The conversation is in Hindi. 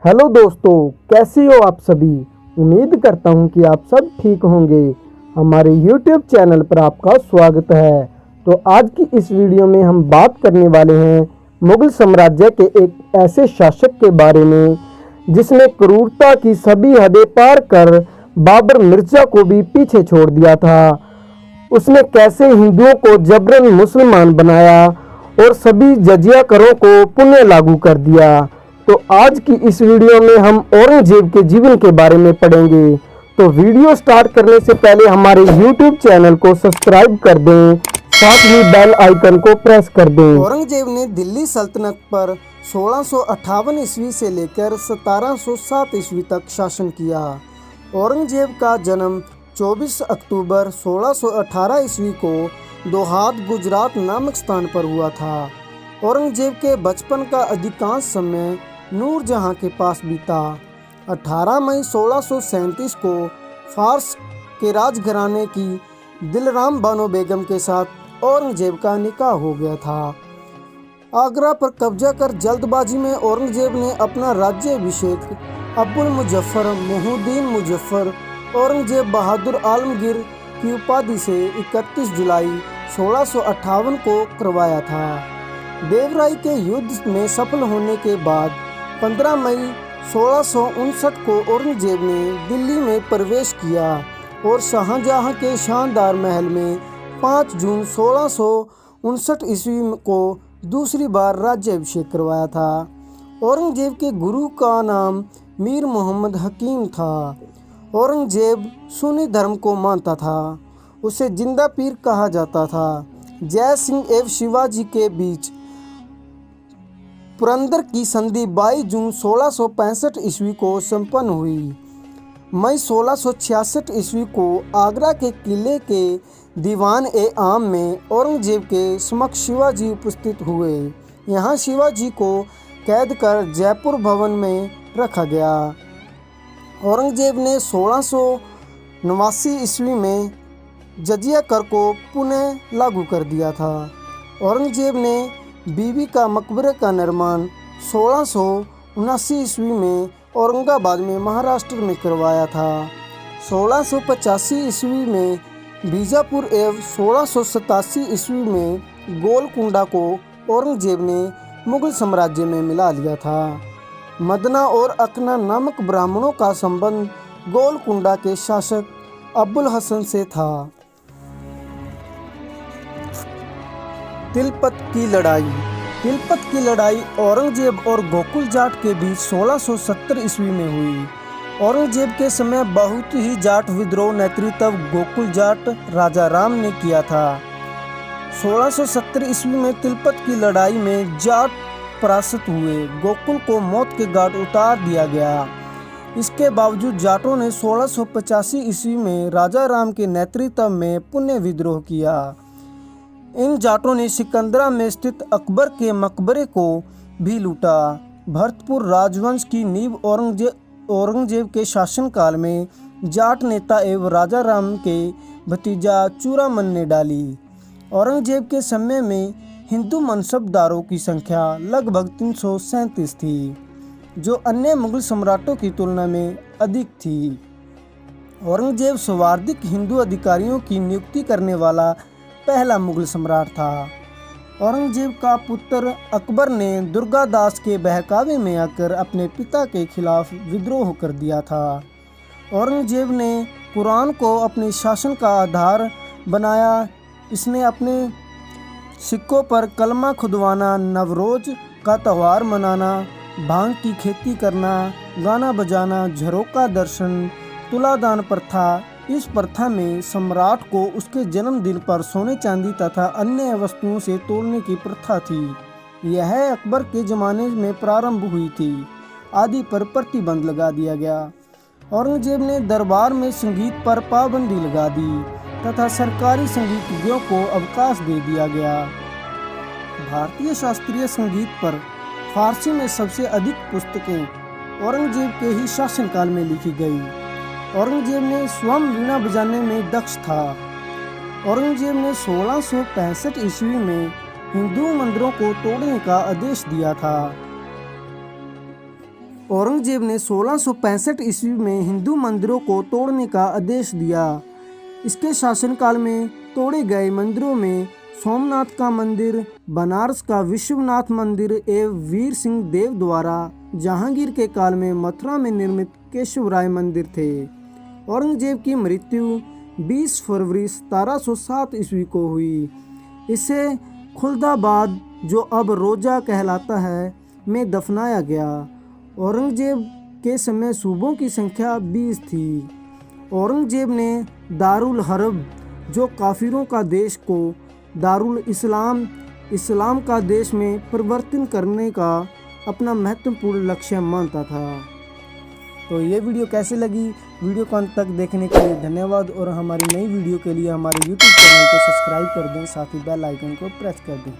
हेलो दोस्तों, कैसे हो आप सभी। उम्मीद करता हूं कि आप सब ठीक होंगे। हमारे YouTube चैनल पर आपका स्वागत है। तो आज की इस वीडियो में हम बात करने वाले हैं मुगल साम्राज्य के एक ऐसे शासक के बारे में जिसने क्रूरता की सभी हदें पार कर बाबर मिर्जा को भी पीछे छोड़ दिया था। उसने कैसे हिंदुओं को जबरन मुसलमान बनाया और सभी जजिया करों को पुनः लागू कर दिया। तो आज की इस वीडियो में हम औरंगजेब के जीवन के बारे में पढ़ेंगे। तो वीडियो स्टार्ट करने से पहले हमारे YouTube चैनल को सब्सक्राइब कर दें, साथ ही बेल आइकन को प्रेस कर दें। औरंगजेब ने दिल्ली सल्तनत पर 1658 ईस्वी से लेकर 1707 ईस्वी तक शासन किया। औरंगजेब का जन्म 24 अक्टूबर 1618 ईस्वी को दोहाद गुजरात नामक स्थान पर हुआ था। औरंगजेब के बचपन का अधिकांश समय नूरजहां के पास बीता। 18 मई 1637 को फारस के राजघराने की दिलराम बानो बेगम के साथ औरंगजेब का निकाह हो गया था। आगरा पर कब्जा कर जल्दबाजी में औरंगजेब ने अपना राज्याभिषेक अब्बुल मुजफ्फर मुहुद्दीन मुजफ्फर औरंगजेब बहादुर आलमगीर की उपाधि से 31 जुलाई 1658 को करवाया था। देवराई के युद्ध में सफल होने के बाद 15 मई 1659 को औरंगजेब ने दिल्ली में प्रवेश किया और शाहजहां के शानदार महल में 5 जून 1659 ईस्वी को दूसरी बार राज्याभिषेक करवाया था। औरंगजेब के गुरु का नाम मीर मोहम्मद हकीम था। औरंगजेब सुन्नी धर्म को मानता था। उसे जिंदा पीर कहा जाता था। जय सिंह एवं शिवाजी के बीच पुरंदर की संधि 22 जून 1665 ईस्वी को संपन्न हुई। मई 1666 ईस्वी को आगरा के किले के दीवान ए आम में औरंगजेब के समक्ष शिवाजी उपस्थित हुए। यहाँ शिवाजी को कैद कर जयपुर भवन में रखा गया। औरंगजेब ने 1689 ईस्वी में जजिया कर को पुनः लागू कर दिया था। औरंगजेब ने बीबी का मकबरे का निर्माण 1679 ईस्वी में औरंगाबाद में महाराष्ट्र में करवाया था। 1685 ईस्वी में बीजापुर एवं 1687 ईस्वी में गोलकुंडा को औरंगजेब ने मुगल साम्राज्य में मिला लिया था। मदना और अकना नामक ब्राह्मणों का संबंध गोलकुंडा के शासक अब्बुल हसन से था। तिलपत की लड़ाई औरंगजेब और गोकुल जाट के बीच 1670 ईस्वी में हुई। औरंगजेब के समय बहुत ही जाट विद्रोह नेतृत्व गोकुल जाट राजा राम ने किया था। 1670 ईस्वी में तिलपत की लड़ाई में जाट परास्त हुए। गोकुल को मौत के घाट उतार दिया गया। इसके बावजूद जाटों ने 1685 ईस्वी में राजा राम के नेतृत्व में पुनः विद्रोह किया। इन जाटों ने सिकंदरा में स्थित अकबर के मकबरे को भी लूटा। भरतपुर राजवंश की नींव औरंगजेब के शासनकाल में जाट नेता एवं राजा राम के भतीजा चूड़ामन ने डाली। औरंगजेब के समय में हिंदू मनसबदारों की संख्या लगभग 337 थी, जो अन्य मुगल सम्राटों की तुलना में अधिक थी। औरंगजेब सर्वाधिक हिंदू अधिकारियों की नियुक्ति करने वाला पहला मुगल सम्राट था। औरंगजेब का पुत्र अकबर ने दुर्गादास के बहकावे में आकर अपने पिता के खिलाफ विद्रोह कर दिया था। औरंगजेब ने कुरान को अपने शासन का आधार बनाया। इसने अपने सिक्कों पर कलमा खुदवाना, नवरोज का त्यौहार मनाना, भांग की खेती करना, गाना बजाना, झरोका दर्शन, तुलादान प्रथा। इस प्रथा में सम्राट को उसके जन्मदिन पर सोने चांदी तथा अन्य वस्तुओं से तोड़ने की प्रथा थी। यह अकबर के ज़माने में प्रारंभ हुई थी। आदि पर प्रतिबंध लगा दिया गया। औरंगजेब ने दरबार में संगीत पर पाबंदी लगा दी तथा सरकारी संगीतज्ञों को अवकाश दे दिया गया। भारतीय शास्त्रीय संगीत पर फारसी में सबसे अधिक पुस्तकें औरंगजेब के ही शासनकाल में लिखी गई। औरंगजेब ने स्वयं वीणा बजाने में दक्ष था। औरंगजेब ने 1665 ईस्वी में हिंदू मंदिरों को तोड़ने का आदेश दिया था। औरंगजेब ने 1665 ईस्वी में हिंदू मंदिरों को तोड़ने का आदेश दिया। इसके शासनकाल में तोड़े गए मंदिरों में सोमनाथ का मंदिर, बनारस का विश्वनाथ मंदिर एवं वीर सिंह देव द्वारा जहांगीर के काल में मथुरा में निर्मित केशवराय मंदिर थे। औरंगजेब की मृत्यु 20 फरवरी 1707 ईस्वी को हुई। इसे खुलदाबाद, जो अब रोजा कहलाता है, में दफनाया गया। औरंगजेब के समय सूबों की संख्या 20 थी। औरंगजेब ने दारुल हर्ब, जो काफिरों का देश, को दारुल इस्लाम का देश में परिवर्तन करने का अपना महत्वपूर्ण लक्ष्य मानता था। तो ये वीडियो कैसे लगी? वीडियो को अंत तक देखने के लिए धन्यवाद और हमारी नई वीडियो के लिए हमारे YouTube चैनल को सब्सक्राइब कर दें, साथ ही बेल आइकन को प्रेस कर दें।